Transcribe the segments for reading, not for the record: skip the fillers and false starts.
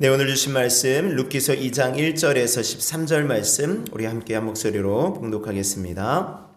네, 오늘 주신 말씀 룻기서 2장 1절에서 13절 말씀 우리 함께 한 목소리로 봉독하겠습니다.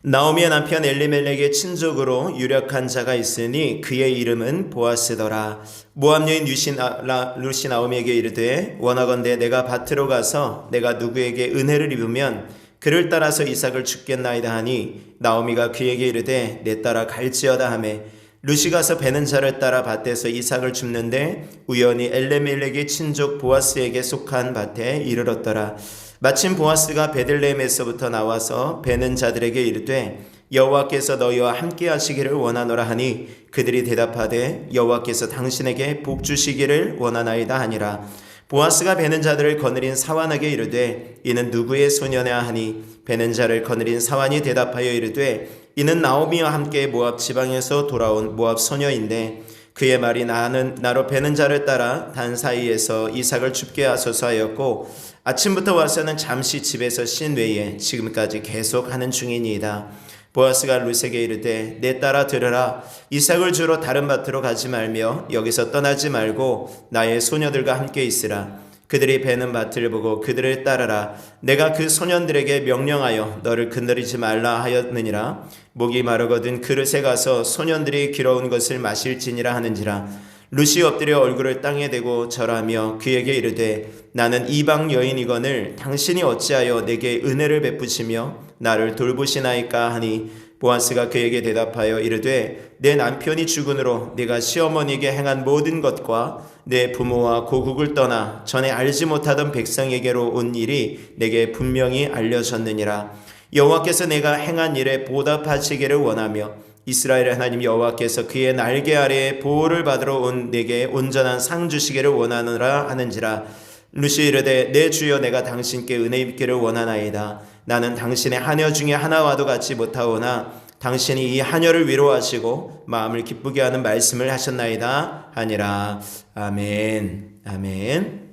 나오미의 남편 엘리멜렉의 친족으로 유력한 자가 있으니 그의 이름은 보아스더라. 모압 여인 룻이 나오미에게 이르되 원하건대 내가 밭으로 가서 내가 누구에게 은혜를 입으면 그를 따라서 이삭을 죽겠나이다 하니 나오미가 그에게 이르되 내 따라 갈지어다 하매 룻이 가서 베는 자를 따라 밭에서 이삭을 줍는데 우연히 엘리멜렉의 친족 보아스에게 속한 밭에 이르렀더라. 마침 보아스가 베들레헴에서부터 나와서 베는 자들에게 이르되 여호와께서 너희와 함께 하시기를 원하노라 하니 그들이 대답하되 여호와께서 당신에게 복 주시기를 원하나이다 하니라. 보아스가 베는 자들을 거느린 사환에게 이르되 이는 누구의 소녀냐 하니 베는 자를 거느린 사환이 대답하여 이르되 이는 나오미와 함께 모압 지방에서 돌아온 모압 소녀인데 그의 말이 나로 베는 자를 따라 단 사이에서 이삭을 줍게 하소서 하였고 아침부터 와서는 잠시 집에서 쉰 외에 지금까지 계속 하는 중이니이다. 보아스가 룻에게 이르되 내 따라 들으라. 이삭을 주러 다른 밭으로 가지 말며 여기서 떠나지 말고 나의 소녀들과 함께 있으라. 그들이 베는 밭을 보고 그들을 따르라. 내가 그 소년들에게 명령하여 너를 건드리지 말라 하였느니라. 목이 마르거든 그릇에 가서 소년들이 길어온 것을 마실지니라 하는지라. 룻이 엎드려 얼굴을 땅에 대고 절하며 그에게 이르되 나는 이방 여인이거늘 당신이 어찌하여 내게 은혜를 베푸시며 나를 돌보시나이까 하니 보아스가 그에게 대답하여 이르되 내 남편이 죽은으로 네가 시어머니에게 행한 모든 것과 내 부모와 고국을 떠나 전에 알지 못하던 백성에게로 온 일이 내게 분명히 알려졌느니라. 여호와께서 내가 행한 일에 보답하시기를 원하며 이스라엘의 하나님 여호와께서 그의 날개 아래에 보호를 받으러 온 내게 온전한 상 주시기를 원하노라 하는지라. 룻이 이르되 내 주여 내가 당신께 은혜 입기를 원하나이다. 나는 당신의 하녀 중에 하나와도 같이 못하오나 당신이 이 하녀를 위로하시고 마음을 기쁘게 하는 말씀을 하셨나이다 하니라. 아멘. 아멘.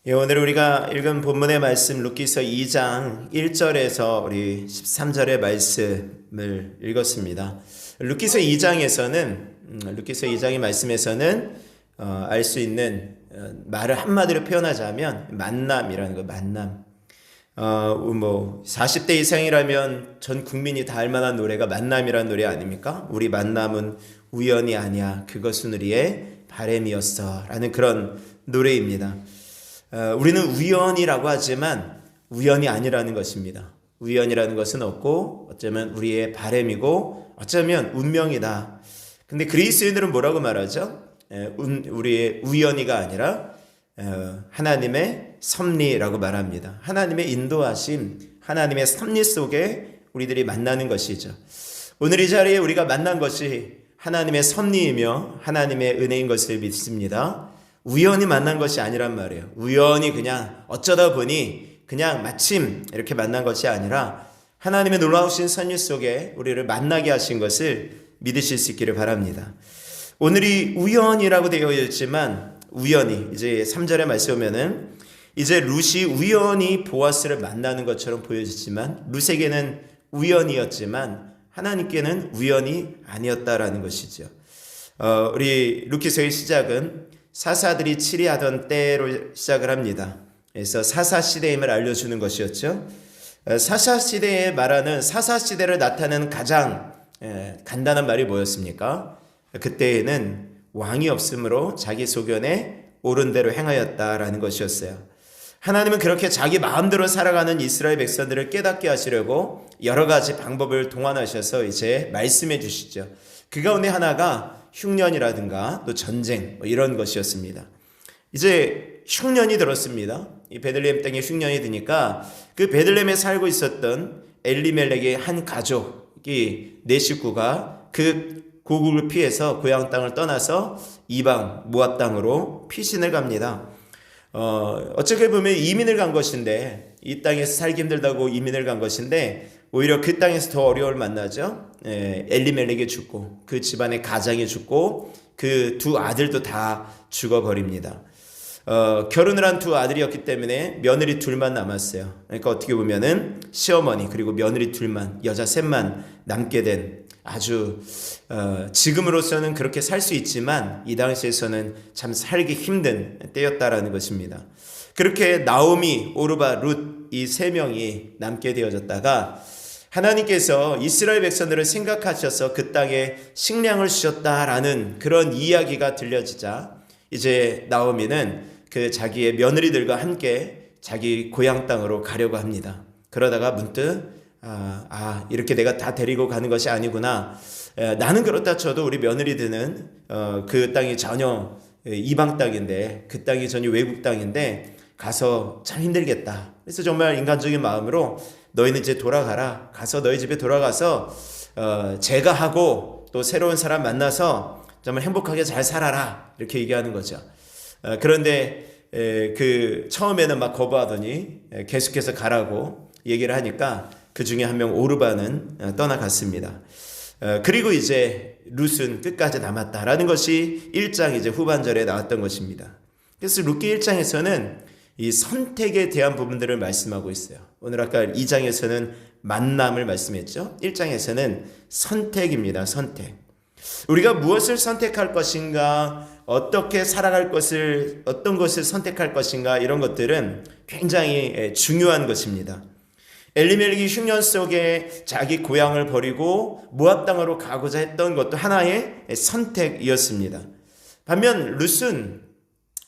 예, 오늘 우리가 읽은 본문의 말씀 룻기서 2장 1절에서 우리 13절의 말씀을 읽었습니다. 룻기서 2장의 말씀에서는 알 수 있는 말을 한마디로 표현하자면 만남이라는 거. 만남. 40대 이상이라면 전 국민이 다 알만한 노래가 만남이라는 노래 아닙니까? 우리 만남은 우연이 아니야. 그것은 우리의 바램이었어. 라는 그런 노래입니다. 우리는 우연이라고 하지만 우연이 아니라는 것입니다. 우연이라는 것은 없고 어쩌면 우리의 바램이고 어쩌면 운명이다. 근데 그리스도인들은 뭐라고 말하죠? 우리의 우연이가 아니라 하나님의 섭리라고 말합니다. 하나님의 인도하심, 하나님의 섭리 속에 우리들이 만나는 것이죠. 오늘 이 자리에 우리가 만난 것이 하나님의 섭리이며 하나님의 은혜인 것을 믿습니다. 우연히 만난 것이 아니란 말이에요. 우연히 그냥 어쩌다 보니 그냥 마침 이렇게 만난 것이 아니라 하나님의 놀라우신 섭리 속에 우리를 만나게 하신 것을 믿으실 수 있기를 바랍니다. 오늘이 우연이라고 되어 있지만 우연히 이제 3절에 말씀 오면은 이제 룻이 우연히 보아스를 만나는 것처럼 보여지지만 룻에게는 우연이었지만 하나님께는 우연이 아니었다라는 것이죠. 우리 룻기서의 시작은 사사들이 치리하던 때로 시작을 합니다. 그래서 사사시대임을 알려주는 것이었죠. 사사시대에 말하는 사사시대를 나타내는 가장 간단한 말이 뭐였습니까? 그때에는 왕이 없으므로 자기 소견에 옳은 대로 행하였다라는 것이었어요. 하나님은 그렇게 자기 마음대로 살아가는 이스라엘 백성들을 깨닫게 하시려고 여러 가지 방법을 동원하셔서 이제 말씀해 주시죠. 그 가운데 하나가 흉년이라든가 또 전쟁 이런 것이었습니다. 이제 흉년이 들었습니다. 이 베들레헴 땅에 흉년이 드니까 그 베들레헴에 살고 있었던 엘리멜렉의 한 가족이 네 식구가 그 고국을 피해서 고향 땅을 떠나서 이방 모압 땅으로 피신을 갑니다. 어떻게 보면 이민을 간 것인데 이 땅에서 살기 힘들다고 이민을 간 것인데 오히려 그 땅에서 더 어려움을 만나죠. 엘리멜렉이 죽고 그 집안의 가장이 죽고 그 두 아들도 다 죽어버립니다. 결혼을 한 두 아들이었기 때문에 며느리 둘만 남았어요. 그러니까 어떻게 보면은 시어머니 그리고 며느리 둘만 여자 셋만 남게 된 아주 지금으로서는 그렇게 살 수 있지만 이 당시에서는 참 살기 힘든 때였다라는 것입니다. 그렇게 나오미, 오르바, 룻 이 세 명이 남게 되어졌다가 하나님께서 이스라엘 백성들을 생각하셔서 그 땅에 식량을 주셨다라는 그런 이야기가 들려지자 이제 나오미는 그 자기의 며느리들과 함께 자기 고향 땅으로 가려고 합니다. 그러다가 문득 이렇게 내가 다 데리고 가는 것이 아니구나. 나는 그렇다 쳐도 우리 며느리들은 그 땅이 전혀 이방 땅인데, 그 땅이 전혀 외국 땅인데 가서 참 힘들겠다. 그래서 정말 인간적인 마음으로 너희는 이제 돌아가라. 가서 너희 집에 돌아가서 제가 하고 또 새로운 사람 만나서 정말 행복하게 잘 살아라. 이렇게 얘기하는 거죠. 그런데 그 처음에는 막 거부하더니 계속해서 가라고 얘기를 하니까 그 중에 한 명 오르바는 떠나갔습니다. 그리고 이제 룻은 끝까지 남았다라는 것이 1장 이제 후반절에 나왔던 것입니다. 그래서 룻기 1장에서는 이 선택에 대한 부분들을 말씀하고 있어요. 오늘 아까 2장에서는 만남을 말씀했죠. 1장에서는 선택입니다. 선택. 우리가 무엇을 선택할 것인가, 어떻게 살아갈 것을, 어떤 것을 선택할 것인가, 이런 것들은 굉장히 중요한 것입니다. 엘리멜렉이 흉년 속에 자기 고향을 버리고 모압 땅으로 가고자 했던 것도 하나의 선택이었습니다. 반면 룻은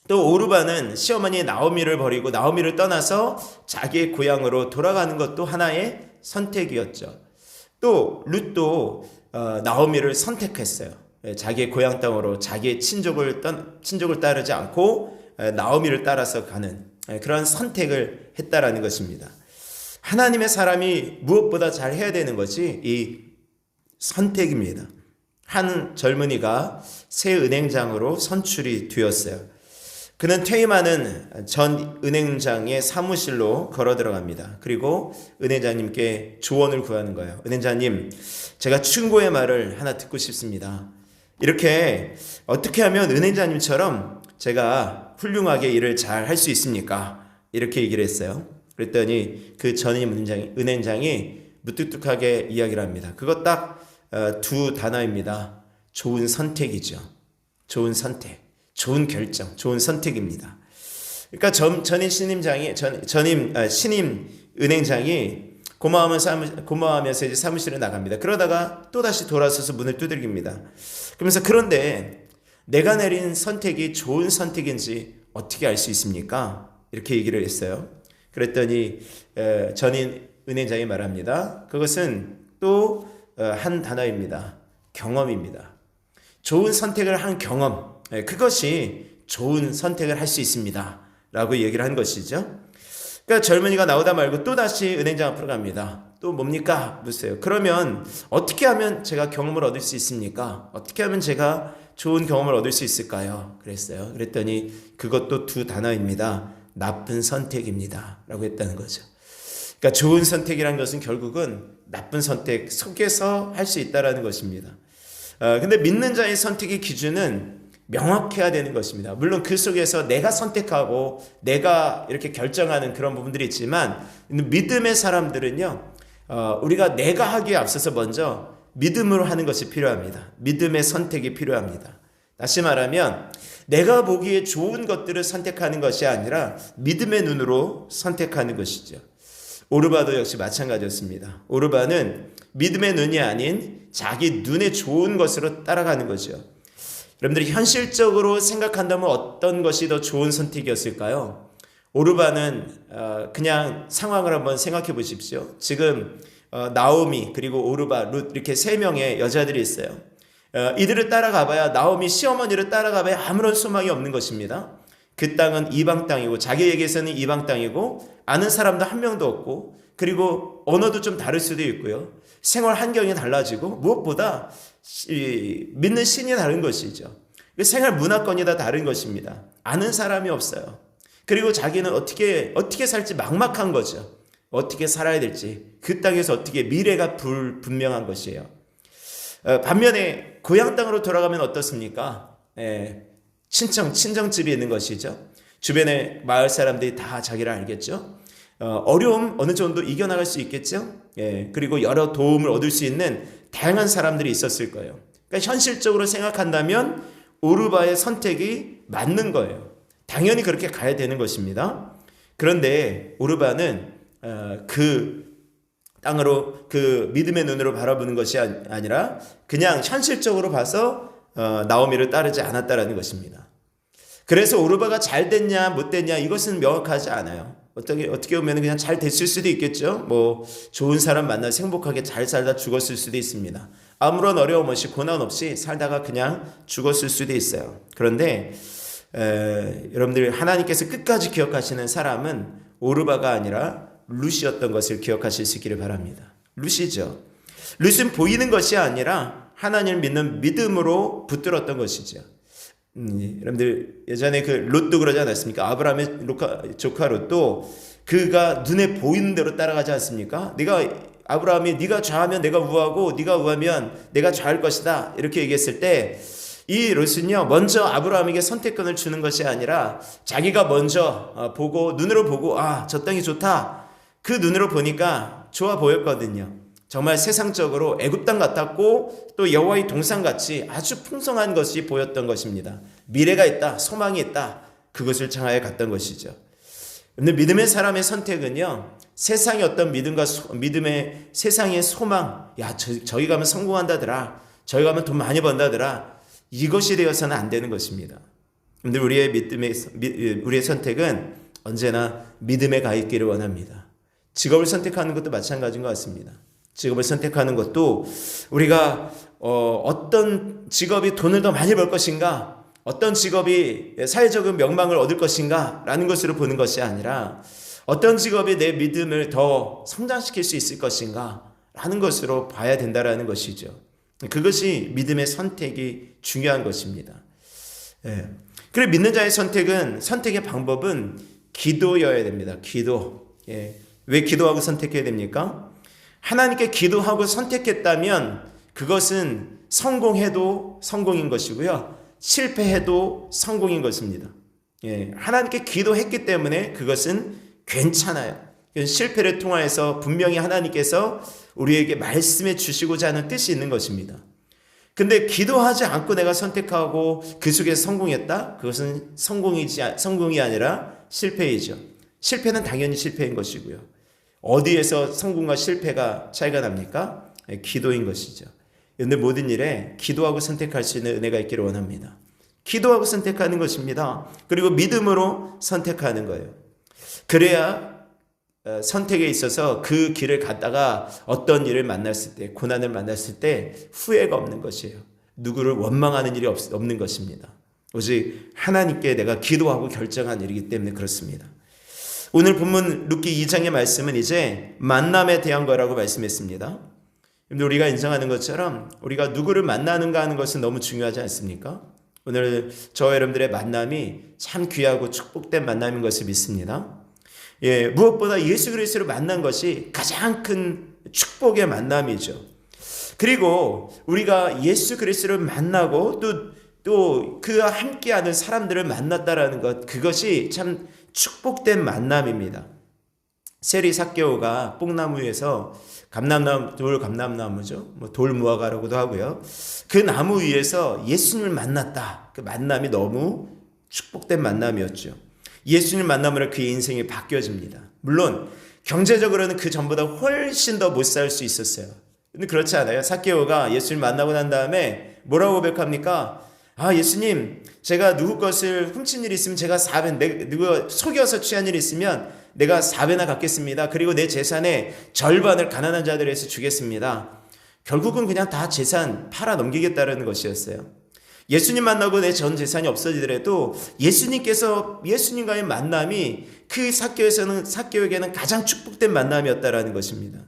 또 오르바는 시어머니 나오미를 버리고 나오미를 떠나서 자기의 고향으로 돌아가는 것도 하나의 선택이었죠. 또 룻도 나오미를 선택했어요. 자기의 고향 땅으로 자기의 친족을 따르지 않고 나오미를 따라서 가는 그런 선택을 했다라는 것입니다. 하나님의 사람이 무엇보다 잘 해야 되는 것이 이 선택입니다. 한 젊은이가 새 은행장으로 선출이 되었어요. 그는 퇴임하는 전 은행장의 사무실로 걸어 들어갑니다. 그리고 은행장님께 조언을 구하는 거예요. 은행장님, 제가 충고의 말을 하나 듣고 싶습니다. 이렇게 어떻게 하면 은행장님처럼 제가 훌륭하게 일을 잘 할 수 있습니까? 이렇게 얘기를 했어요. 그랬더니 그 전임 은행장이 무뚝뚝하게 이야기를 합니다. 그거 딱 두 단어입니다. 좋은 선택이죠. 좋은 선택. 좋은 결정, 좋은 선택입니다. 그러니까 전임 신임 은행장이 고마워하면서 이제 사무실에 나갑니다. 그러다가 또다시 돌아서서 문을 두들깁니다. 그러면서 그런데 내가 내린 선택이 좋은 선택인지 어떻게 알 수 있습니까? 이렇게 얘기를 했어요. 그랬더니 전임 은행장이 말합니다. 그것은 또 한 단어입니다. 경험입니다. 좋은 선택을 한 경험, 그것이 좋은 선택을 할 수 있습니다. 라고 얘기를 한 것이죠. 그러니까 젊은이가 나오다 말고 또다시 은행장 앞으로 갑니다. 또 뭡니까? 묻어요. 그러면 어떻게 하면 제가 경험을 얻을 수 있습니까? 어떻게 하면 제가 좋은 경험을 얻을 수 있을까요? 그랬어요. 그랬더니 그것도 두 단어입니다. 나쁜 선택입니다. 라고 했다는 거죠. 그러니까 좋은 선택이라는 것은 결국은 나쁜 선택 속에서 할 수 있다는 것입니다. 근데 믿는 자의 선택의 기준은 명확해야 되는 것입니다. 물론 그 속에서 내가 선택하고 내가 이렇게 결정하는 그런 부분들이 있지만 믿음의 사람들은요, 우리가 내가 하기에 앞서서 먼저 믿음으로 하는 것이 필요합니다. 믿음의 선택이 필요합니다. 다시 말하면 내가 보기에 좋은 것들을 선택하는 것이 아니라 믿음의 눈으로 선택하는 것이죠. 오르바도 역시 마찬가지였습니다. 오르바는 믿음의 눈이 아닌 자기 눈에 좋은 것으로 따라가는 거죠. 여러분들이 현실적으로 생각한다면 어떤 것이 더 좋은 선택이었을까요? 오르바는 그냥 상황을 한번 생각해 보십시오. 지금 나오미 그리고 오르바, 룻 이렇게 세 명의 여자들이 있어요. 이들을 따라가봐야 나오미 시어머니를 따라가봐야 아무런 소망이 없는 것입니다. 그 땅은 이방 땅이고 자기에게서는 이방 땅이고 아는 사람도 한 명도 없고 그리고 언어도 좀 다를 수도 있고요. 생활 환경이 달라지고 무엇보다 믿는 신이 다른 것이죠. 생활 문화권이 다 다른 것입니다. 아는 사람이 없어요. 그리고 자기는 어떻게 살지 막막한 거죠. 어떻게 살아야 될지 그 땅에서 어떻게 미래가 불분명한 것이에요. 반면에 고향 땅으로 돌아가면 어떻습니까? 친정집이 있는 것이죠. 주변의 마을 사람들이 다 자기를 알겠죠. 어려움 어느 정도 이겨나갈 수 있겠죠. 그리고 여러 도움을 얻을 수 있는 다양한 사람들이 있었을 거예요. 그러니까 현실적으로 생각한다면 오르바의 선택이 맞는 거예요. 당연히 그렇게 가야 되는 것입니다. 그런데 오르바는 그 땅으로 그 믿음의 눈으로 바라보는 것이 아니라 그냥 현실적으로 봐서 나오미를 따르지 않았다라는 것입니다. 그래서 오르바가 잘 됐냐 못 됐냐 이것은 명확하지 않아요. 어떻게 보면 그냥 잘 됐을 수도 있겠죠. 뭐 좋은 사람 만나서 행복하게 잘 살다 죽었을 수도 있습니다. 아무런 어려움 없이 고난 없이 살다가 그냥 죽었을 수도 있어요. 그런데 여러분들 하나님께서 끝까지 기억하시는 사람은 오르바가 아니라 룻이었던 것을 기억하실 수 있기를 바랍니다. 룻이죠. 룻은 보이는 것이 아니라 하나님을 믿는 믿음으로 붙들었던 것이죠. 여러분들 예전에 그 롯도 그러지 않았습니까? 아브라함의 조카 롯도 그가 눈에 보이는 대로 따라가지 않습니까? 아브라함이 네가 좌하면 내가 우하고 네가 우하면 내가 좌할 것이다 이렇게 얘기했을 때 이 롯은요 먼저 아브라함에게 선택권을 주는 것이 아니라 자기가 먼저 보고 눈으로 보고 저 땅이 좋다 그 눈으로 보니까 좋아 보였거든요. 정말 세상적으로 애굽 땅 같았고 또 여호와의 동산같이 아주 풍성한 것이 보였던 것입니다. 미래가 있다, 소망이 있다, 그것을 향하여 갔던 것이죠. 근데 믿음의 사람의 선택은요, 세상의 어떤 믿음의 세상의 소망, 저기 가면 성공한다더라, 저기 가면 돈 많이 번다더라, 이것이 되어서는 안 되는 것입니다. 근데 우리의 선택은 언제나 믿음에 가 있기를 원합니다. 직업을 선택하는 것도 마찬가지인 것 같습니다. 직업을 선택하는 것도 우리가 어떤 직업이 돈을 더 많이 벌 것인가, 어떤 직업이 사회적인 명망을 얻을 것인가 라는 것으로 보는 것이 아니라 어떤 직업이 내 믿음을 더 성장시킬 수 있을 것인가 라는 것으로 봐야 된다라는 것이죠. 그것이 믿음의 선택이 중요한 것입니다. 그래 믿는 자의 선택의 방법은 기도여야 됩니다. 기도. 왜 기도하고 선택해야 됩니까? 하나님께 기도하고 선택했다면 그것은 성공해도 성공인 것이고요. 실패해도 성공인 것입니다. 하나님께 기도했기 때문에 그것은 괜찮아요. 실패를 통하여서 분명히 하나님께서 우리에게 말씀해 주시고자 하는 뜻이 있는 것입니다. 근데 기도하지 않고 내가 선택하고 그 속에서 성공했다? 그것은 성공이 아니라 실패이죠. 실패는 당연히 실패인 것이고요. 어디에서 성공과 실패가 차이가 납니까? 기도인 것이죠. 그런데 모든 일에 기도하고 선택할 수 있는 은혜가 있기를 원합니다. 기도하고 선택하는 것입니다. 그리고 믿음으로 선택하는 거예요. 그래야 선택에 있어서 그 길을 갔다가 어떤 일을 만났을 때, 고난을 만났을 때 후회가 없는 것이에요. 누구를 원망하는 일이 없는 것입니다. 오직 하나님께 내가 기도하고 결정한 일이기 때문에 그렇습니다. 오늘 본문 룻기 2장의 말씀은 이제 만남에 대한 거라고 말씀했습니다. 우리가 인정하는 것처럼 우리가 누구를 만나는가 하는 것은 너무 중요하지 않습니까? 오늘 저와 여러분들의 만남이 참 귀하고 축복된 만남인 것을 믿습니다. 무엇보다 예수 그리스도를 만난 것이 가장 큰 축복의 만남이죠. 그리고 우리가 예수 그리스도를 만나고 또 그와 함께하는 사람들을 만났다라는 것, 그것이 참 축복된 만남입니다. 세리 삭개오가 뽕나무 위에서 감람나무죠. 돌무화과라고도 하고요. 그 나무 위에서 예수님을 만났다. 그 만남이 너무 축복된 만남이었죠. 예수님 만남으로 그의 인생이 바뀌어집니다. 물론 경제적으로는 그 전보다 훨씬 더 못 살 수 있었어요. 근데 그렇지 않아요. 삭개오가 예수님 만나고 난 다음에 뭐라고 고백합니까? 예수님, 제가 누구 것을 훔친 일이 있으면 제가 4배, 누가 속여서 취한 일이 있으면 내가 4배나 갚겠습니다. 그리고 내 재산의 절반을 가난한 자들에서 주겠습니다. 결국은 그냥 다 재산 팔아 넘기겠다는 것이었어요. 예수님 만나고 내 전 재산이 없어지더라도 예수님과의 만남이 그 삭개오에게는 가장 축복된 만남이었다라는 것입니다.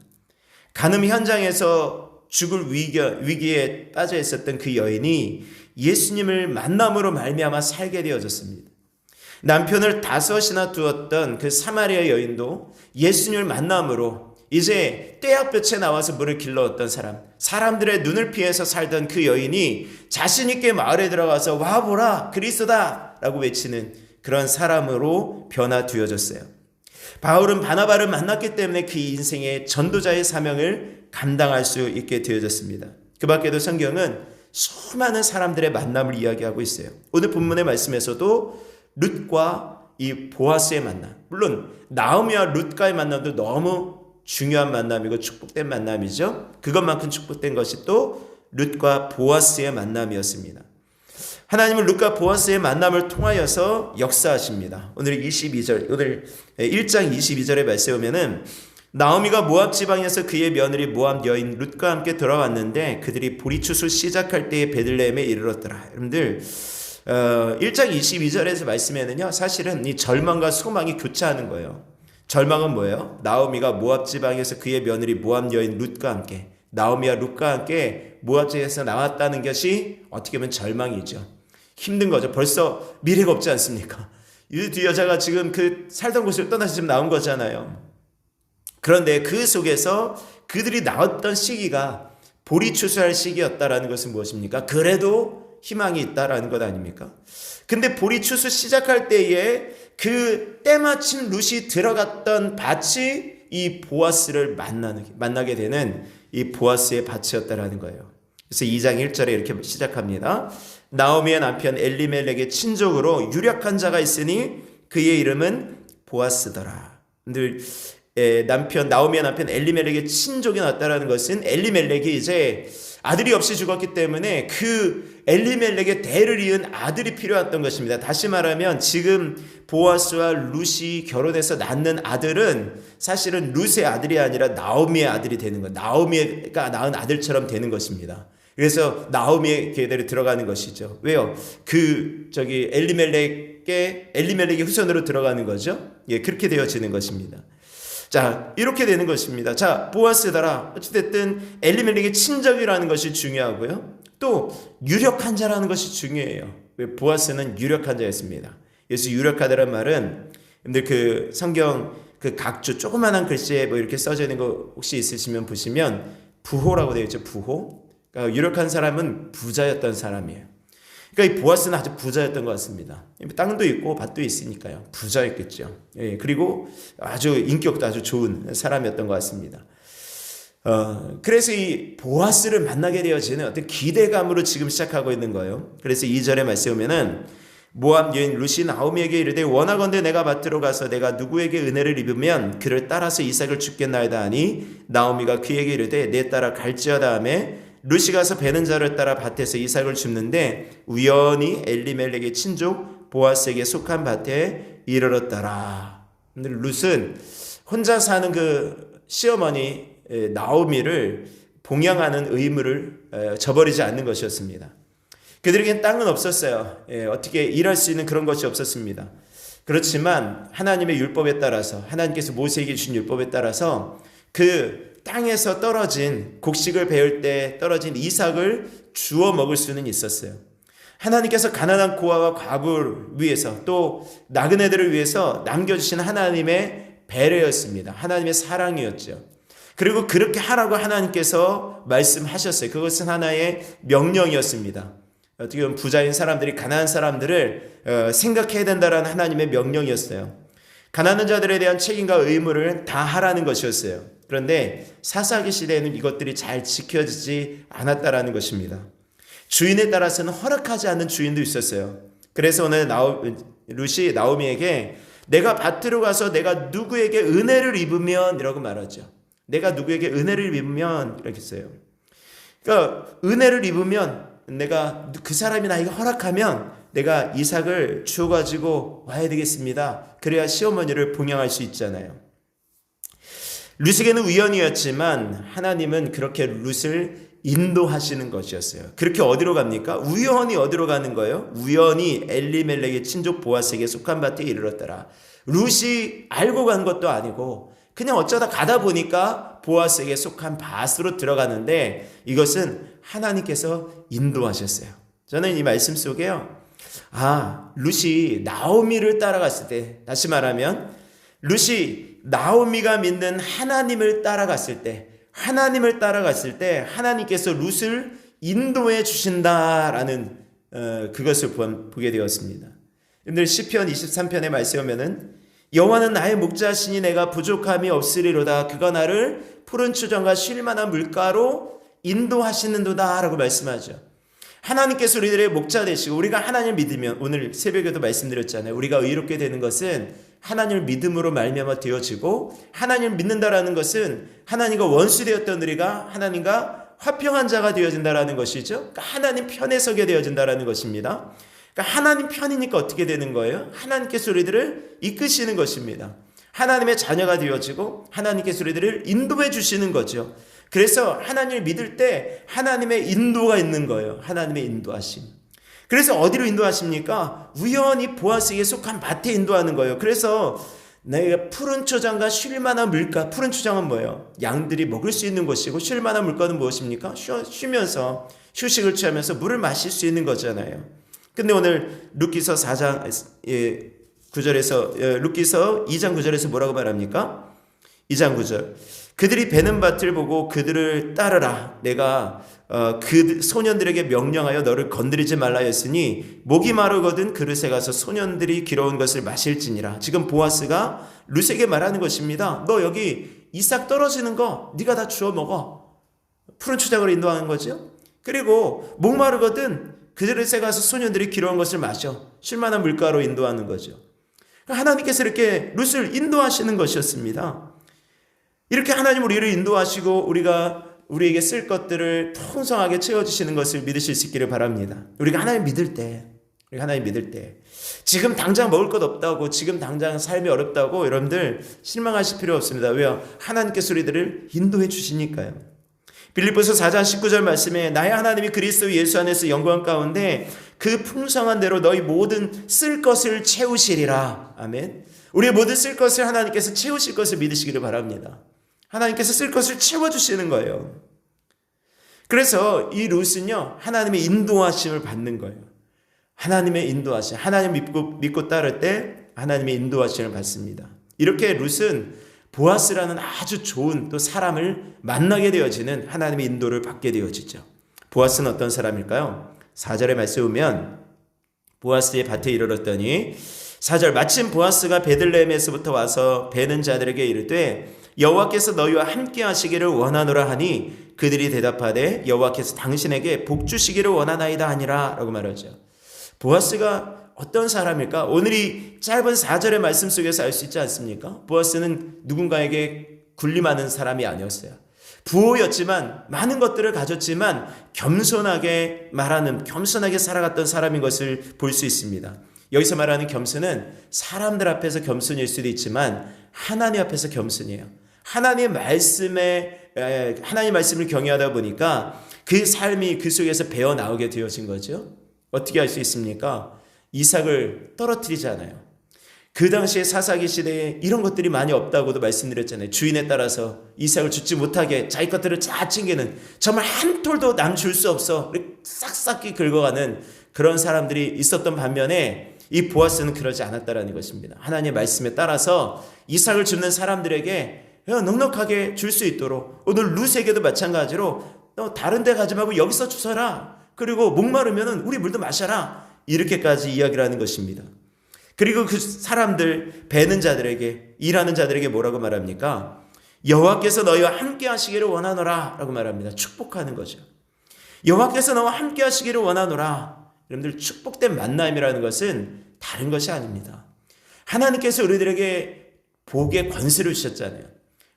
간음 현장에서 죽을 위기에 빠져 있었던 그 여인이 예수님을 만남으로 말미암아 살게 되어졌습니다. 남편을 5이나 두었던 그 사마리아 여인도 예수님을 만남으로 이제 떼약볕에 나와서 물을 길러왔던 사람들의 눈을 피해서 살던 그 여인이 자신 있게 마을에 들어가서 와보라 그리스도다 라고 외치는 그런 사람으로 변화되어졌어요. 바울은 바나바를 만났기 때문에 그 인생의 전도자의 사명을 감당할 수 있게 되어졌습니다. 그 밖에도 성경은 수많은 사람들의 만남을 이야기하고 있어요. 오늘 본문의 말씀에서도 룻과 이 보아스의 만남, 물론 나오미와 룻과의 만남도 너무 중요한 만남이고 축복된 만남이죠. 그것만큼 축복된 것이 또 룻과 보아스의 만남이었습니다. 하나님은 룻과 보아스의 만남을 통하여서 역사하십니다. 오늘 22절, 오늘 1장 22절의 말씀에 보면은 나오미가 모압 지방에서 그의 며느리 모압 여인 룻과 함께 돌아왔는데 그들이 보리추수 시작할 때에 베들레헴에 이르렀더라. 여러분들 1장 22절에서 말씀에는요, 사실은 이 절망과 소망이 교차하는 거예요. 절망은 뭐예요? 나오미가 모압 지방에서 그의 며느리 모압 여인 룻과 함께, 나오미와 룻과 함께 모압 지방에서 나왔다는 것이 어떻게 보면 절망이죠. 힘든 거죠. 벌써 미래가 없지 않습니까? 이 두 여자가 지금 그 살던 곳을 떠나서 지금 나온 거잖아요. 그런데 그 속에서 그들이 나왔던 시기가 보리 추수할 시기였다라는 것은 무엇입니까? 그래도 희망이 있다라는 것 아닙니까? 근데 보리 추수 시작할 때에 그 때마침 룻이 들어갔던 밭이 이 보아스를 만나게 되는 이 보아스의 밭이었다라는 거예요. 그래서 2장 1절에 이렇게 시작합니다. 나오미의 남편 엘리멜렉의 친족으로 유력한 자가 있으니 그의 이름은 보아스더라. 나오미의 남편 엘리멜렉의 친족이 났다라는 것은 엘리멜렉이 이제 아들이 없이 죽었기 때문에 그 엘리멜렉의 대를 이은 아들이 필요했던 것입니다. 다시 말하면 지금 보아스와 룻이 결혼해서 낳는 아들은 사실은 룻의 아들이 아니라 나오미의 아들이 되는 것, 나오미가 낳은 아들처럼 되는 것입니다. 그래서 나오미의 계대로 들어가는 것이죠. 왜요? 엘리멜렉의 후손으로 들어가는 거죠. 예, 그렇게 되어지는 것입니다. 자, 이렇게 되는 것입니다. 자, 보아스더라. 어찌됐든 엘리멜렉의 친족이라는 것이 중요하고요. 또 유력한 자라는 것이 중요해요. 보아스는 유력한 자였습니다. 그래서 유력하다는 말은 여러분들 그 성경 그 각주 조그만한 글씨에 뭐 이렇게 써져 있는 거 혹시 있으시면 보시면 부호라고 되어 있죠. 부호. 그러니까 유력한 사람은 부자였던 사람이에요. 그러니까 이 보아스는 아주 부자였던 것 같습니다. 땅도 있고 밭도 있으니까요. 부자였겠죠. 예, 그리고 아주 인격도 아주 좋은 사람이었던 것 같습니다. 그래서 이 보아스를 만나게 되어지는 어떤 기대감으로 지금 시작하고 있는 거예요. 그래서 2절에 말씀에 보면은 모압 여인 룻이 나오미에게 이르되 원하건대 내가 밭으로 가서 내가 누구에게 은혜를 입으면 그를 따라서 이삭을 주겠나이다 하니 나오미가 그에게 이르되 내 따라 갈지어다 하매 룻이 가서 베는 자를 따라 밭에서 이삭을 줍는데 우연히 엘리멜렉의 친족 보아스에게 속한 밭에 이르렀더라. 근데 룻은 혼자 사는 그 시어머니 나오미를 봉양하는 의무를 저버리지 않는 것이었습니다. 그들에겐 땅은 없었어요. 어떻게 일할 수 있는 그런 것이 없었습니다. 그렇지만 하나님의 율법에 따라서, 하나님께서 모세에게 주신 율법에 따라서 그 땅에서 떨어진 곡식을 베을 때 떨어진 이삭을 주워 먹을 수는 있었어요. 하나님께서 가난한 고아와 과부를 위해서 또 나그네들을 위해서 남겨주신 하나님의 배려였습니다. 하나님의 사랑이었죠. 그리고 그렇게 하라고 하나님께서 말씀하셨어요. 그것은 하나의 명령이었습니다. 어떻게 보면 부자인 사람들이 가난한 사람들을 생각해야 된다는 하나님의 명령이었어요. 가난한 자들에 대한 책임과 의무를 다 하라는 것이었어요. 그런데 사사기 시대에는 이것들이 잘 지켜지지 않았다라는 것입니다. 주인에 따라서는 허락하지 않는 주인도 있었어요. 그래서 오늘 룻이 나오미에게 내가 밭으로 가서 내가 누구에게 은혜를 입으면 이라고 말하죠. 내가 누구에게 은혜를 입으면 이렇게 써요. 그러니까 은혜를 입으면 내가 그 사람이 나에게 허락하면 내가 이삭을 주워가지고 와야 되겠습니다. 그래야 시어머니를 봉양할 수 있잖아요. 룻에게는 우연이었지만 하나님은 그렇게 룻을 인도하시는 것이었어요. 그렇게 어디로 갑니까? 우연히 어디로 가는 거예요? 우연히 엘리멜렉의 친족 보아스에게 속한 밭에 이르렀더라. 룻이 알고 간 것도 아니고 그냥 어쩌다 가다 보니까 보아스에게 속한 밭으로 들어가는데 이것은 하나님께서 인도하셨어요. 저는 이 말씀 속에요. 룻이 나오미를 따라갔을 때, 다시 말하면 룻이 나오미가 믿는 하나님을 따라갔을 때 하나님께서 룻을 인도해 주신다라는 그것을 보게 되었습니다. 여러분들 시편 23편에 말씀에 보면은 여호와는 나의 목자시니 내가 부족함이 없으리로다. 그가 나를 푸른 추정과 쉴만한 물가로 인도하시는도다 라고 말씀하죠. 하나님께서 우리들의 목자 되시고 우리가 하나님을 믿으면, 오늘 새벽에도 말씀드렸잖아요. 우리가 의롭게 되는 것은 하나님을 믿음으로 말미암아 되어지고, 하나님을 믿는다라는 것은 하나님과 원수되었던 우리가 하나님과 화평한 자가 되어진다라는 것이죠. 그러니까 하나님 편에 서게 되어진다라는 것입니다. 그러니까 하나님 편이니까 어떻게 되는 거예요? 하나님께서 우리들을 이끄시는 것입니다. 하나님의 자녀가 되어지고 하나님께서 우리들을 인도해 주시는 거죠. 그래서 하나님을 믿을 때 하나님의 인도가 있는 거예요. 하나님의 인도하심. 그래서 어디로 인도하십니까? 우연히 보아스에게 속한 밭에 인도하는 거예요. 그래서 내가 푸른 초장과 쉴 만한 물가, 푸른 초장은 뭐예요? 양들이 먹을 수 있는 곳이고, 쉴 만한 물가는 무엇입니까? 쉬면서 휴식을 취하면서 물을 마실 수 있는 거잖아요. 근데 오늘 룻기서 4장 9절에서 룻기서 2장 9절에서 뭐라고 말합니까? 2장 9절. 그들이 베는 밭을 보고 그들을 따르라. 내가 그 소년들에게 명령하여 너를 건드리지 말라 했으니 목이 마르거든 그릇에 가서 소년들이 길어온 것을 마실지니라. 지금 보아스가 룻에게 말하는 것입니다. 너 여기 이삭 떨어지는 거 네가 다 주워 먹어. 푸른 초장으로 인도하는 거죠. 그리고 목 마르거든 그릇에 가서 소년들이 길어온 것을 마셔. 쉴만한 물가로 인도하는 거죠. 하나님께서 이렇게 룻을 인도하시는 것이었습니다. 이렇게 하나님 우리를 인도하시고 우리에게 쓸 것들을 풍성하게 채워주시는 것을 믿으실 수 있기를 바랍니다. 우리가 하나님 믿을 때, 지금 당장 먹을 것 없다고, 지금 당장 삶이 어렵다고 여러분들 실망하실 필요 없습니다. 왜요? 하나님께서 우리들을 인도해 주시니까요. 빌립보서 4장 19절 말씀에 나의 하나님이 그리스도 예수 안에서 영광 가운데 그 풍성한 대로 너희 모든 쓸 것을 채우시리라. 아멘. 우리의 모든 쓸 것을 하나님께서 채우실 것을 믿으시기를 바랍니다. 하나님께서 쓸 것을 채워주시는 거예요. 그래서 이 룻은요, 하나님의 인도하심을 받는 거예요. 하나님의 인도하심. 하나님 믿고 따를 때 하나님의 인도하심을 받습니다. 이렇게 룻은 보아스라는 아주 좋은 또 사람을 만나게 되어지는 하나님의 인도를 받게 되어지죠. 보아스는 어떤 사람일까요? 4절의 말씀에 보면 보아스의 밭에 이르렀더니 4절 마침 보아스가 베들레헴에서부터 와서 베는 자들에게 이르되 여호와께서 너희와 함께 하시기를 원하노라 하니 그들이 대답하되 여호와께서 당신에게 복 주시기를 원하나이다 하니라 라고 말하죠. 보아스가 어떤 사람일까? 오늘 이 짧은 4절의 말씀 속에서 알 수 있지 않습니까? 보아스는 누군가에게 군림하는 사람이 아니었어요. 부호였지만 많은 것들을 가졌지만 겸손하게 살아갔던 사람인 것을 볼 수 있습니다. 여기서 말하는 겸손은 사람들 앞에서 겸손일 수도 있지만 하나님 앞에서 겸손이에요. 하나님의 말씀을 경외하다 보니까 그 삶이 그 속에서 배어 나오게 되어진 거죠. 어떻게 할 수 있습니까? 이삭을 떨어뜨리잖아요. 그 당시에 사사기 시대에 이런 것들이 많이 없다고도 말씀드렸잖아요. 주인에 따라서 이삭을 죽지 못하게 자기 것들을 다 챙기는, 정말 한 톨도 남 줄 수 없어 싹싹이 긁어가는 그런 사람들이 있었던 반면에 이 보아스는 그러지 않았다라는 것입니다. 하나님의 말씀에 따라서 이삭을 줍는 사람들에게 넉넉하게 줄 수 있도록, 오늘 룻에게도 마찬가지로 너 다른 데 가지 말고 여기서 주서라. 그리고 목마르면 우리 물도 마셔라. 이렇게까지 이야기를 하는 것입니다. 그리고 그 사람들, 베는 자들에게, 일하는 자들에게 뭐라고 말합니까? 여호와께서 너희와 함께 하시기를 원하노라 라고 말합니다. 축복하는 거죠. 여호와께서 너와 함께 하시기를 원하노라. 여러분들, 축복된 만남이라는 것은 다른 것이 아닙니다. 하나님께서 우리들에게 복의 권세를 주셨잖아요.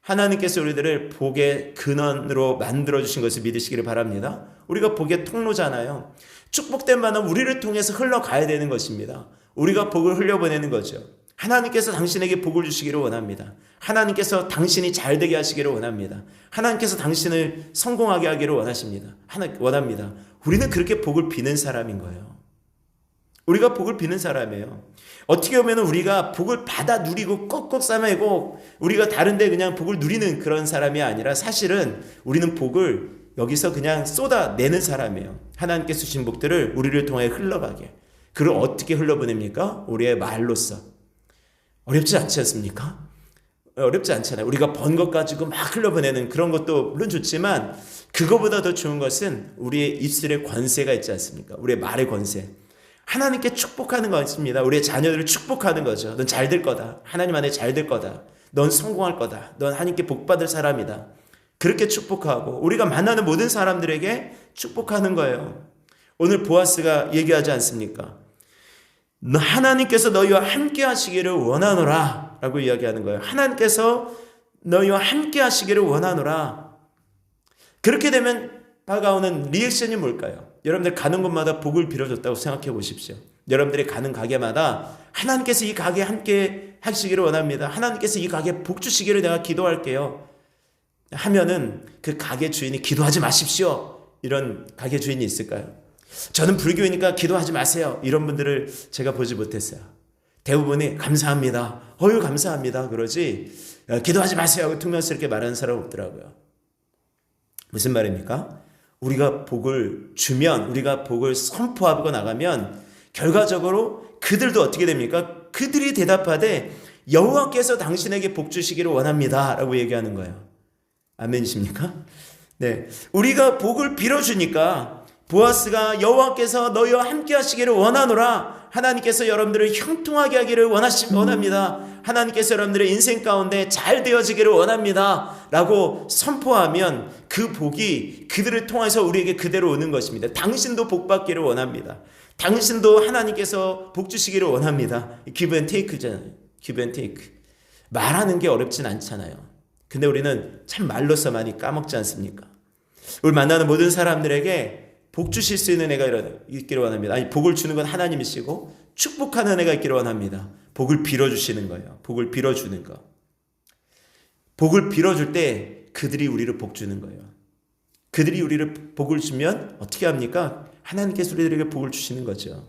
하나님께서 우리들을 복의 근원으로 만들어주신 것을 믿으시기를 바랍니다. 우리가 복의 통로잖아요. 축복된 만남 우리를 통해서 흘러가야 되는 것입니다. 우리가 복을 흘려보내는 거죠. 하나님께서 당신에게 복을 주시기를 원합니다. 하나님께서 당신이 잘되게 하시기를 원합니다. 하나님께서 당신을 성공하게 하기를 원합니다. 우리는 그렇게 복을 비는 사람인 거예요. 우리가 복을 비는 사람이에요. 어떻게 보면 우리가 복을 받아 누리고 꼭꼭 싸매고 우리가 다른데 그냥 복을 누리는 그런 사람이 아니라 사실은 우리는 복을 여기서 그냥 쏟아내는 사람이에요. 하나님께서 주신 복들을 우리를 통해 흘러가게. 그걸 어떻게 흘러보냅니까? 우리의 말로써. 어렵지 않지 않습니까? 어렵지 않잖아요. 우리가 번 것 가지고 막 흘러보내는 그런 것도 물론 좋지만 그거보다 더 좋은 것은 우리의 입술의 권세가 있지 않습니까? 우리의 말의 권세. 하나님께 축복하는 것입니다. 우리의 자녀들을 축복하는 거죠. 넌 잘 될 거다. 하나님 안에 잘 될 거다. 넌 성공할 거다. 넌 하나님께 복 받을 사람이다. 그렇게 축복하고 우리가 만나는 모든 사람들에게 축복하는 거예요. 오늘 보아스가 얘기하지 않습니까? 하나님께서 너희와 함께 하시기를 원하노라 라고 이야기하는 거예요. 하나님께서 너희와 함께 하시기를 원하노라. 그렇게 되면 다가오는 리액션이 뭘까요? 여러분들 가는 곳마다 복을 빌어줬다고 생각해 보십시오. 여러분들이 가는 가게마다 하나님께서 이 가게 함께 하시기를 원합니다. 하나님께서 이 가게 복 주시기를 내가 기도할게요. 하면은 그 가게 주인이 기도하지 마십시오. 이런 가게 주인이 있을까요? 저는 불교이니까 기도하지 마세요. 이런 분들을 제가 보지 못했어요. 대부분이 감사합니다. 감사합니다. 그러지 기도하지 마세요 하고 퉁명스럽게 말하는 사람 없더라고요. 무슨 말입니까? 우리가 복을 주면, 우리가 복을 선포하고 나가면 결과적으로 그들도 어떻게 됩니까? 그들이 대답하되 여호와께서 당신에게 복 주시기를 원합니다 라고 얘기하는 거예요. 아멘이십니까? 네, 우리가 복을 빌어주니까 보아스가 여호와께서 너희와 함께 하시기를 원하노라. 하나님께서 여러분들을 형통하게 하기를 원합니다. 하나님께서 여러분들의 인생 가운데 잘 되어지기를 원합니다 라고 선포하면 그 복이 그들을 통해서 우리에게 그대로 오는 것입니다. 당신도 복 받기를 원합니다. 당신도 하나님께서 복 주시기를 원합니다. give and take잖아요. give and take. 말하는 게 어렵진 않잖아요. 근데 우리는 참 말로서 많이 까먹지 않습니까? 우리 만나는 모든 사람들에게 복 주실 수 있는 애가 있기를 원합니다. 아니, 복을 주는 건 하나님이시고 축복하는 애가 있기를 원합니다. 복을 빌어주시는 거예요. 복을 빌어주는 거. 복을 빌어줄 때 그들이 우리를 복 주는 거예요. 그들이 우리를 복을 주면 어떻게 합니까? 하나님께서 우리들에게 복을 주시는 거죠.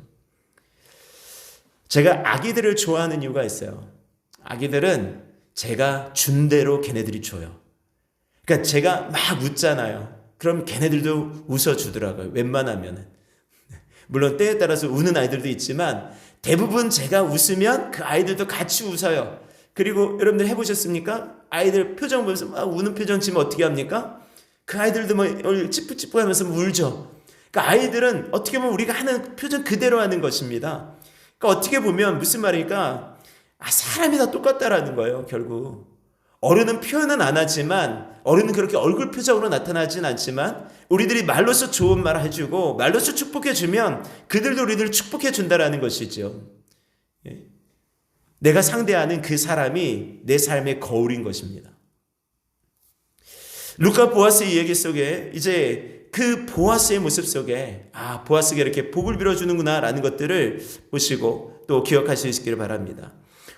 제가 아기들을 좋아하는 이유가 있어요. 아기들은 제가 준 대로 걔네들이 줘요. 그러니까 제가 막 웃잖아요. 그럼 걔네들도 웃어주더라고요. 웬만하면은. 물론 때에 따라서 우는 아이들도 있지만 대부분 제가 웃으면 그 아이들도 같이 웃어요. 그리고 여러분들 해보셨습니까? 아이들 표정 보면서 막 우는 표정 지면 어떻게 합니까? 그 아이들도 뭐 찌뿌찌뿌 하면서 울죠. 그러니까 아이들은 어떻게 보면 우리가 하는 표정 그대로 하는 것입니다. 그러니까 어떻게 보면 무슨 말이니까 사람이 다 똑같다라는 거예요. 결국. 어른은 표현은 안 하지만 어른은 그렇게 얼굴 표정으로 나타나진 않지만 우리들이 말로서 좋은 말 해주고 말로서 축복해주면 그들도 우리들을 축복해준다라는 것이죠. 내가 상대하는 그 사람이 내 삶의 거울인 것입니다. 루카 보아스의 얘기 속에 이제 그 보아스의 모습 속에 보아스가 이렇게 복을 빌어주는구나 라는 것들을 보시고 또 기억하실 수 있기를 바랍니다.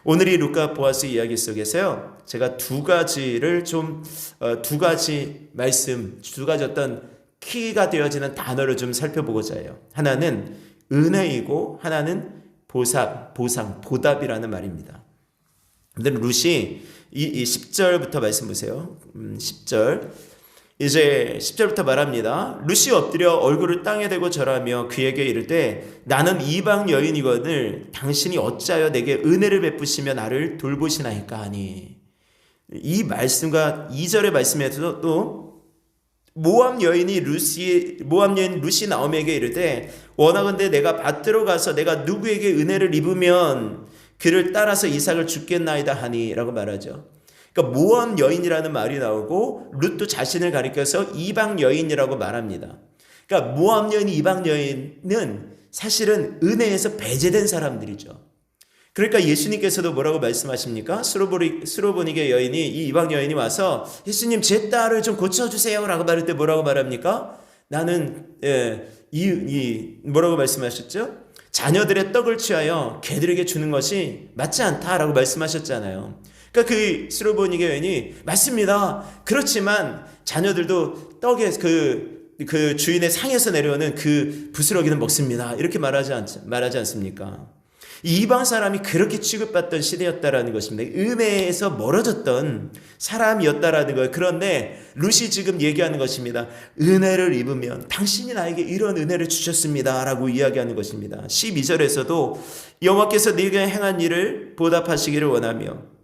오늘 이 루카 보아스 이야기 속에서요, 제가 두 가지 말씀, 두 가지 어떤 키가 되어지는 단어를 좀 살펴보고자 해요. 하나는 은혜이고 하나는 보답이라는 말입니다. 근데 룻이 이 10절부터 말씀 보세요. 10절. 이제 10절부터 말합니다. 룻이 엎드려 얼굴을 땅에 대고 절하며 그에게 이르되 나는 이방 여인이거늘 당신이 어찌하여 내게 은혜를 베푸시며 나를 돌보시나이까 하니. 이 말씀과 2절의 말씀에서도 또 모압 여인 룻이 나오미에게 이르되 원하건대 내가 밭으로 가서 내가 누구에게 은혜를 입으면 그를 따라서 이삭을 죽겠나이다 하니 라고 말하죠. 그러니까 모압 여인이라는 말이 나오고 룻도 자신을 가리켜서 이방 여인이라고 말합니다. 그러니까 모압 여인, 이방 여인은 사실은 은혜에서 배제된 사람들이죠. 그러니까 예수님께서도 뭐라고 말씀하십니까? 수로보니게 여인이 이 이방 여인이 와서 예수님 제 딸을 좀 고쳐주세요 라고 말할 때 뭐라고 말합니까? 나는 뭐라고 말씀하셨죠? 자녀들의 떡을 취하여 개들에게 주는 것이 맞지 않다라고 말씀하셨잖아요. 그러니까 그 수로보니게 여인이 맞습니다. 그렇지만 자녀들도 떡에 그 주인의 상에서 내려오는 그 부스러기는 먹습니다. 이렇게 말하지 않습니까? 이방 사람이 그렇게 취급받던 시대였다라는 것입니다. 은혜에서 멀어졌던 사람이었다라는 거예요. 그런데 룻이 지금 얘기하는 것입니다. 은혜를 입으면 당신이 나에게 이런 은혜를 주셨습니다 라고 이야기하는 것입니다. 12절에서도 여호와께서 네게 행한 일을 보답하시기를 원하며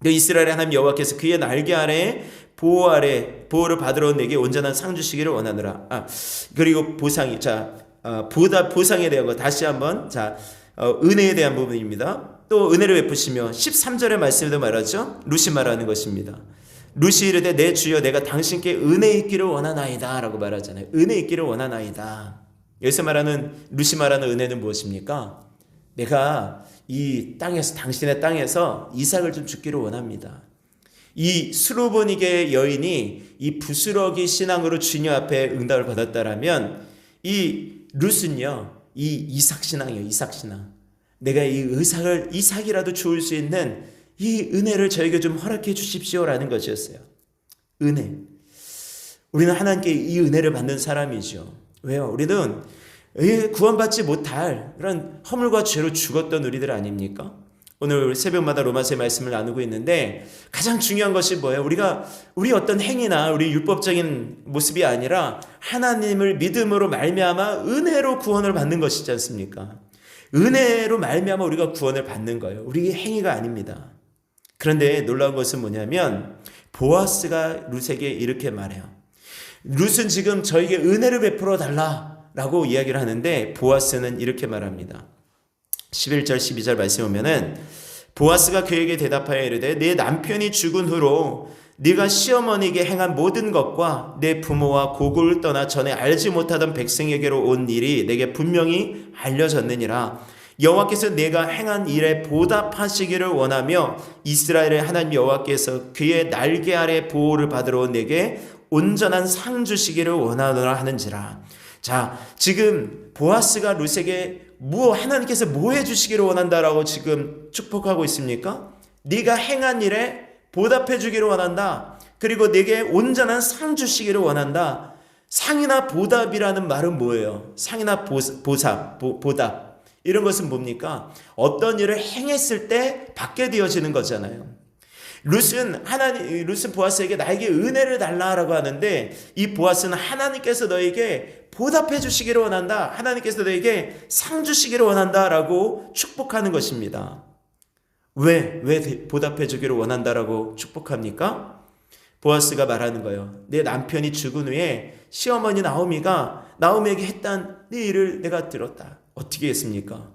이스라엘의 하나님 여호와께서 그의 날개 아래 보호를 받으러 내게 온전한 상 주시기를 원하노라. 그리고 보상에 대한 거 다시 한번 은혜에 대한 부분입니다. 또 은혜를 베푸시며 13절의 말씀에도 말하죠. 룻이 말하는 것입니다. 룻이 이르되 내 주여 내가 당신께 은혜 있기를 원하나이다 라고 말하잖아요. 은혜 있기를 원하나이다. 여기서 말하는 룻이 말하는 은혜는 무엇입니까? 내가 이 땅에서 당신의 땅에서 이삭을 좀 죽기를 원합니다. 이 수르보니게 여인이 이 부스러기 신앙으로 주님 앞에 응답을 받았다라면 이 룻은요 이 이삭 신앙이에요. 이삭 신앙. 내가 이 이삭이라도 주울 수 있는 이 은혜를 저에게 좀 허락해 주십시오라는 것이었어요. 은혜. 우리는 하나님께 이 은혜를 받는 사람이죠. 왜요? 우리는 구원받지 못할 그런 허물과 죄로 죽었던 우리들 아닙니까? 오늘 새벽마다 로마서의 말씀을 나누고 있는데 가장 중요한 것이 뭐예요? 우리 어떤 행위나 우리 율법적인 모습이 아니라 하나님을 믿음으로 말미암아 은혜로 구원을 받는 것이지 않습니까? 은혜로 말미암아 우리가 구원을 받는 거예요. 우리의 행위가 아닙니다. 그런데 놀라운 것은 뭐냐면 보아스가 룻에게 이렇게 말해요. 룻은 지금 저에게 은혜를 베풀어 달라라고 이야기를 하는데 보아스는 이렇게 말합니다. 11절 12절 말씀에 보면은 보아스가 그에게 대답하여 이르되 내 남편이 죽은 후로 네가 시어머니에게 행한 모든 것과 내 부모와 고국을 떠나 전에 알지 못하던 백성에게로 온 일이 내게 분명히 알려졌느니라. 여호와께서 내가 행한 일에 보답하시기를 원하며 이스라엘의 하나님 여호와께서 그의 날개 아래 보호를 받으러 내게 온전한 상 주시기를 원하노라 하는지라. 자, 지금 보아스가 룻에게 하나님께서 뭐 해주시기를 원한다라고 지금 축복하고 있습니까? 네가 행한 일에 보답해 주기를 원한다. 그리고 내게 온전한 상 주시기를 원한다. 상이나 보답이라는 말은 뭐예요? 상이나 보답. 이런 것은 뭡니까? 어떤 일을 행했을 때 받게 되어지는 거잖아요. 룻은 보아스에게 나에게 은혜를 달라라고 하는데 이 보아스는 하나님께서 너에게 보답해 주시기를 원한다. 하나님께서 너에게 상 주시기를 원한다라고 축복하는 것입니다. 왜 보답해 주기를 원한다라고 축복합니까? 보아스가 말하는 거예요. 내 남편이 죽은 후에 시어머니 나오미에게 했던 네 일을 내가 들었다. 어떻게 했습니까?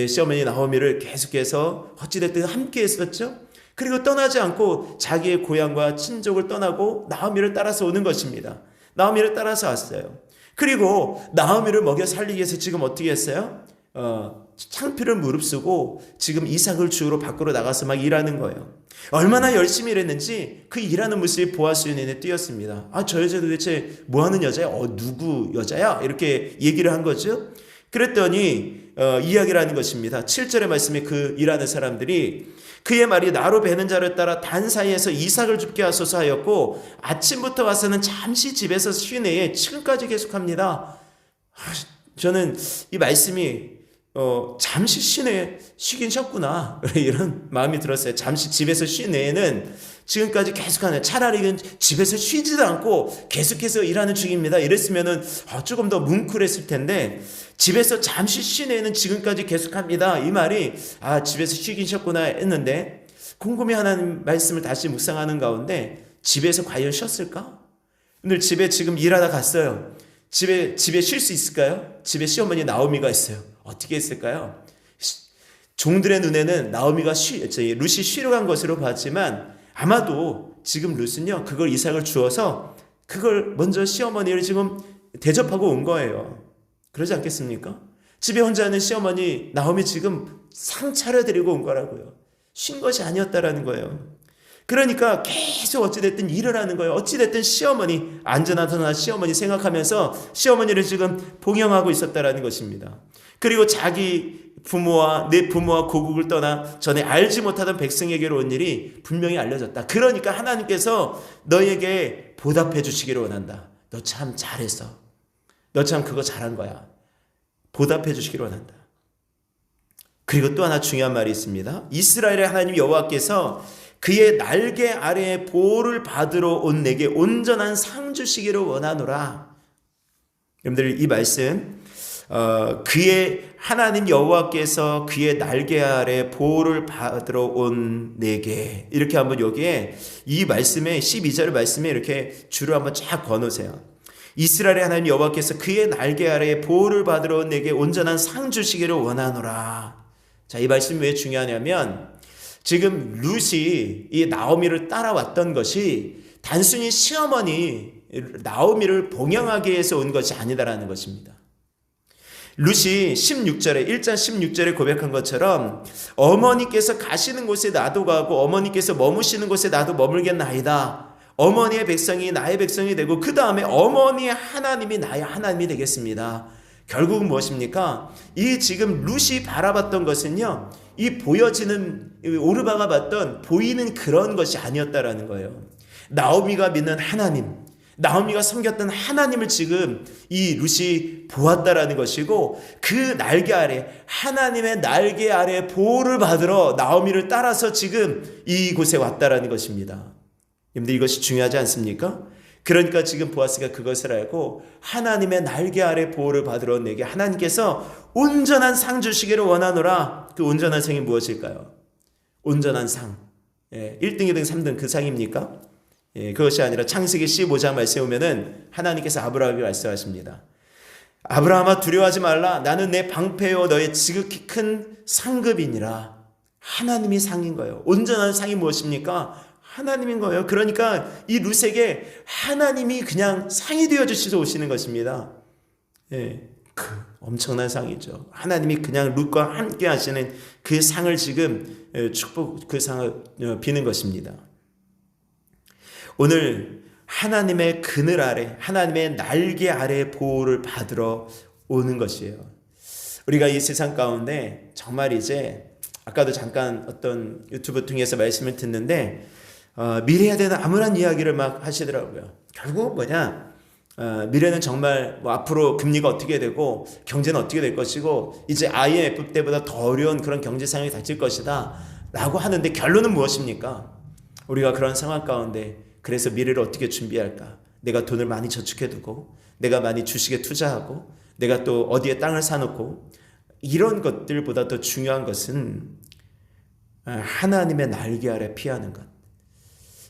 시어머니 나오미를 계속해서 어찌됐든 함께 했었죠. 그리고 떠나지 않고 자기의 고향과 친족을 떠나고 나오미를 따라서 오는 것입니다. 나오미를 따라서 왔어요. 그리고 나오미를 먹여 살리기 위해서 지금 어떻게 했어요? 창피를 무릅쓰고 지금 이삭을 주우러 밖으로 나가서 막 일하는 거예요. 얼마나 열심히 일했는지 그 일하는 모습이 보아스 눈에 띄었습니다. 저 여자 도대체 뭐하는 여자야? 누구 여자야? 이렇게 얘기를 한 거죠. 그랬더니 이야기를 하는 것입니다. 7절의 말씀에 그 일하는 사람들이 그의 말이 나로 베는 자를 따라 단 사이에서 이삭을 죽게 하소서 하였고 아침부터 와서는 잠시 집에서 쉬네에 지금까지 계속합니다. 저는 이 말씀이 잠시 쉬긴 쉬었구나 이런 마음이 들었어요. 잠시 집에서 쉬네에는 지금까지 계속하는, 차라리 집에서 쉬지도 않고 계속해서 일하는 중입니다 이랬으면은 조금 더 뭉클했을 텐데 집에서 잠시 쉬네에는 지금까지 계속합니다. 이 말이 집에서 쉬긴 쉬었구나 했는데 곰곰이하는 말씀을 다시 묵상하는 가운데 집에서 과연 쉬었을까? 오늘 집에 지금 일하다 갔어요. 집에 쉴 수 있을까요? 집에 시어머니 나오미가 있어요. 어떻게 했을까요? 종들의 눈에는 룻이 쉬러 간 것으로 봤지만 아마도 지금 룻은요 그걸 이삭을 주어서 그걸 먼저 시어머니를 지금 대접하고 온 거예요. 그러지 않겠습니까? 집에 혼자 있는 시어머니 나오미 지금 상 차려드리고 온 거라고요. 쉰 것이 아니었다라는 거예요. 그러니까 계속 어찌됐든 일을 하는 거예요. 어찌됐든 시어머니, 안전하더나 시어머니 생각하면서 시어머니를 지금 봉양하고 있었다라는 것입니다. 그리고 자기 부모와 내 부모와 고국을 떠나 전에 알지 못하던 백성에게로 온 일이 분명히 알려졌다. 그러니까 하나님께서 너에게 보답해 주시기를 원한다. 너 참 잘했어. 너 참 그거 잘한 거야. 보답해 주시기를 원한다. 그리고 또 하나 중요한 말이 있습니다. 이스라엘의 하나님 여호와께서 그의 날개 아래에 보호를 받으러 온 내게 온전한 상 주시기를 원하노라. 여러분들 이 말씀 그의 하나님 여호와께서 그의 날개 아래 보호를 받으러 온 내게 이렇게 한번 여기에 이 말씀에 12절 말씀에 이렇게 줄을 한번 쫙 거놓으세요. 이스라엘의 하나님 여호와께서 그의 날개 아래 보호를 받으러 온 내게 온전한 상 주시기를 원하노라. 자, 이 말씀이 왜 중요하냐면 지금 룻이 이 나오미를 따라왔던 것이 단순히 시어머니 나오미를 봉양하기 위해서 온 것이 아니다라는 것입니다. 룻이 16절에 1장 16절에 고백한 것처럼 어머니께서 가시는 곳에 나도 가고 어머니께서 머무시는 곳에 나도 머물겠나이다. 어머니의 백성이 나의 백성이 되고 그 다음에 어머니의 하나님이 나의 하나님이 되겠습니다. 결국은 무엇입니까? 이 지금 룻이 바라봤던 것은요, 이 보여지는 오르바가 봤던 보이는 그런 것이 아니었다라는 거예요. 나오미가 믿는 하나님, 나오미가 섬겼던 하나님을 지금 이 룻이 보았다라는 것이고, 그 날개 아래, 하나님의 날개 아래 보호를 받으러 나오미를 따라서 지금 이곳에 왔다라는 것입니다. 여러분들 이것이 중요하지 않습니까? 그러니까 지금 보아스가 그것을 알고 하나님의 날개 아래 보호를 받으러 내게 하나님께서 온전한 상 주시기를 원하노라. 그 온전한 상이 무엇일까요? 온전한 상. 1등, 2등, 3등 그 상입니까? 그것이 아니라 창세기 15장 말씀에 보면은 하나님께서 아브라함에게 말씀하십니다. 아브라함아 두려워하지 말라. 나는 내 방패요 너의 지극히 큰 상급이니라. 하나님이 상인 거예요. 온전한 상이 무엇입니까? 하나님인 거예요. 그러니까 이 룻에게 하나님이 그냥 상이 되어 주셔서 오시는 것입니다. 그 엄청난 상이죠. 하나님이 그냥 룻과 함께 하시는 그 상을 지금 축복, 그 상을 비는 것입니다. 오늘 하나님의 그늘 아래, 하나님의 날개 아래 보호를 받으러 오는 것이에요. 우리가 이 세상 가운데 정말 이제 아까도 잠깐 어떤 유튜브 통해서 말씀을 듣는데 미래에 대한 암울한 이야기를 막 하시더라고요. 결국 뭐냐, 미래는 정말 뭐 앞으로 금리가 어떻게 되고 경제는 어떻게 될 것이고 이제 IMF 때보다 더 어려운 그런 경제 상황이 닥칠 것이다 라고 하는데 결론은 무엇입니까? 우리가 그런 상황 가운데 그래서 미래를 어떻게 준비할까? 내가 돈을 많이 저축해두고 내가 많이 주식에 투자하고 내가 또 어디에 땅을 사놓고 이런 것들보다 더 중요한 것은 하나님의 날개 아래 피하는 것,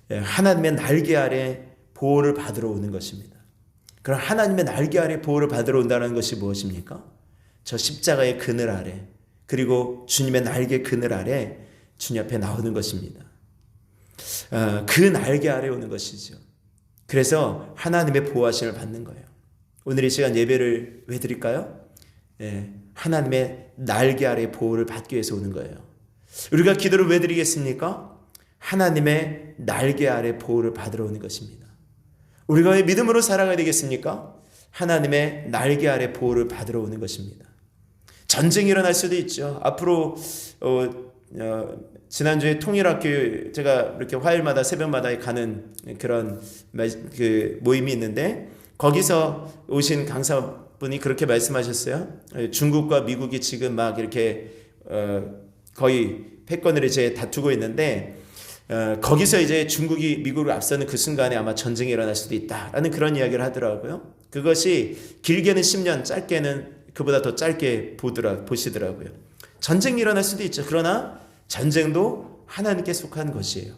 하나님의 날개 아래 보호를 받으러 오는 것입니다. 그럼 하나님의 날개 아래 보호를 받으러 온다는 것이 무엇입니까? 저 십자가의 그늘 아래, 그리고 주님의 날개 그늘 아래 주님 앞에 나오는 것입니다. 그 날개 아래 오는 것이죠. 그래서 하나님의 보호하심을 받는 거예요. 오늘 이 시간 예배를 왜 드릴까요? 하나님의 날개 아래 보호를 받기 위해서 오는 거예요. 우리가 기도를 왜 드리겠습니까? 하나님의 날개 아래 보호를 받으러 오는 것입니다. 우리가 왜 믿음으로 살아가야 되겠습니까? 하나님의 날개 아래 보호를 받으러 오는 것입니다. 전쟁이 일어날 수도 있죠. 앞으로 지난주에 통일학교 제가 이렇게 화요일마다 새벽마다 가는 그런 그 모임이 있는데 거기서 오신 강사분이 그렇게 말씀하셨어요. 중국과 미국이 지금 막 이렇게 거의 패권을 이제 다투고 있는데 거기서 이제 중국이 미국을 앞서는 그 순간에 아마 전쟁이 일어날 수도 있다라는 그런 이야기를 하더라고요. 그것이 길게는 10년, 짧게는 그보다 더 짧게 보시더라고요. 전쟁이 일어날 수도 있죠. 그러나 전쟁도 하나님께 속한 것이에요.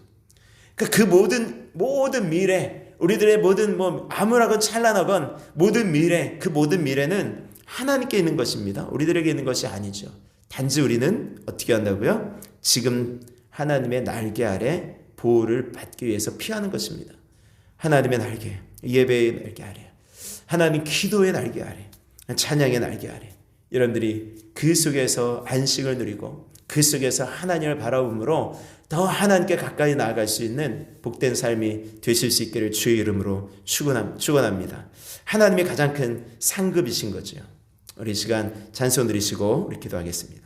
그 모든 미래, 우리들의 모든 암울하건 찬란하건 모든 미래, 그 모든 미래는 하나님께 있는 것입니다. 우리들에게 있는 것이 아니죠. 단지 우리는 어떻게 한다고요? 지금 하나님의 날개 아래 보호를 받기 위해서 피하는 것입니다. 하나님의 날개, 예배의 날개 아래, 하나님 기도의 날개 아래, 찬양의 날개 아래, 여러분들이 그 속에서 안식을 누리고 그 속에서 하나님을 바라봄으로 더 하나님께 가까이 나아갈 수 있는 복된 삶이 되실 수 있기를 주의 이름으로 축원합니다. 하나님의 가장 큰 상급이신 거죠. 우리 시간 찬송 드리시고 우리 기도하겠습니다.